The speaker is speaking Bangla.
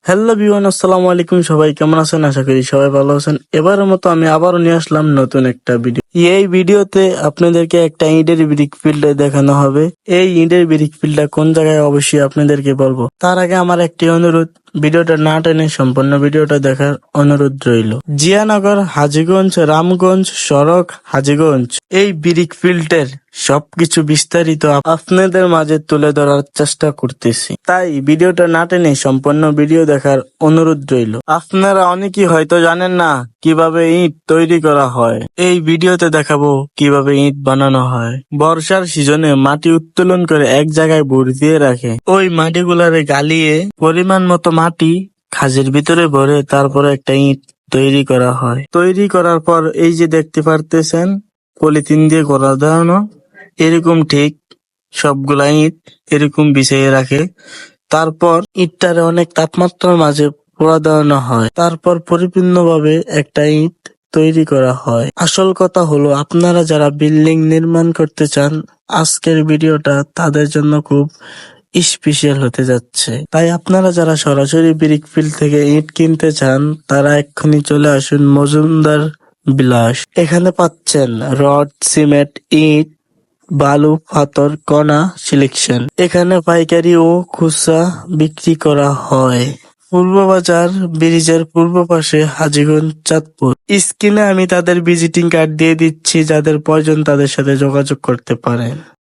হ্যালো বিওয়ান, আসসালামু আলাইকুম। সবাই কেমন আছেন? আশা করি সবাই ভালো আছেন। এবারের মতো আমি আবারও নিয়ে আসলাম নতুন একটা ভিডিও। এই ভিডিওতে আপনাদেরকে একটা ইটের ব্রিক ফিল্ড দেখানো হবে। এই ইটের ব্রিক ফিল্ডটা কোন জায়গায় অবশ্যই আপনাদেরকে বলবো। তার আগে আমার একটি অনুরোধ, ভিডিওটা না টেনে সম্পূর্ণ ভিডিওটা দেখার অনুরোধ রইল। জিয়ানগর, হাজীগঞ্জ, রামগঞ্জ সড়ক, হাজীগঞ্জ এই ব্রিক ফিল্ডের সবকিছু বিস্তারিত আপনাদের মাঝে তুলে ধরার চেষ্টা করতেছি। তাই ভিডিওটা না টেনে সম্পূর্ণ ভিডিও দেখার অনুরোধ রইল। আপনারা অনেকেই হয়তো জানেন না কিভাবে ইট তৈরি করা হয়। এই ভিডিওতে দেখাবো কিভাবে ইট বানানো হয়। বর্ষার সিজনে মাটি উত্তোলন করে এক জায়গায় ভরে দিয়ে রাখে। ওই মাটিগুলারে গালিয়ে পরিমাণ মতো মাটি খাঁজের ভিতরে ভরে তারপরে একটা ইট তৈরি করা হয়। তৈরি করার পর এই যে দেখতে পারতেছেন পলিথিন দিয়ে গড়া দেওয়ানো, এরকম ঠিক সবগুলা ইট এরকম বিছিয়ে রাখে। তারপর ইটটারে অনেক তাপমাত্রার মাঝে পোড়া দেওয়ানো হয়। তারপর পরিপূর্ণভাবে একটা ইট তৈরি করা হয়। আসল কথা হলো, আপনারা যারা বিল্ডিং নির্মাণ করতে চান, আজকের ভিডিওটা তাদের জন্য খুব স্পেশাল হতে যাচ্ছে। তাই আপনারা যারা সরাসরি ব্রিক ফিল্ড থেকে ইট কিনতে চান, তারা এক্ষুনি চলে আসুন মজুমদার বিলাস। এখানে পাচ্ছেন রড, সিমেন্ট, ইট, বালু, পাথর, কণা সিলেকশন। এখানে পাইকারি ও খুচরা বিক্রি করা হয়। পূর্ব বাজার, ব্রিজের পূর্ব পাশে, হাজীগঞ্জ, চাঁদপুর। স্ক্রিনে আমি তাদের ভিজিটিং কার্ড দিয়ে দিচ্ছি, যাদের প্রয়োজন তাদের সাথে যোগাযোগ করতে পারেন।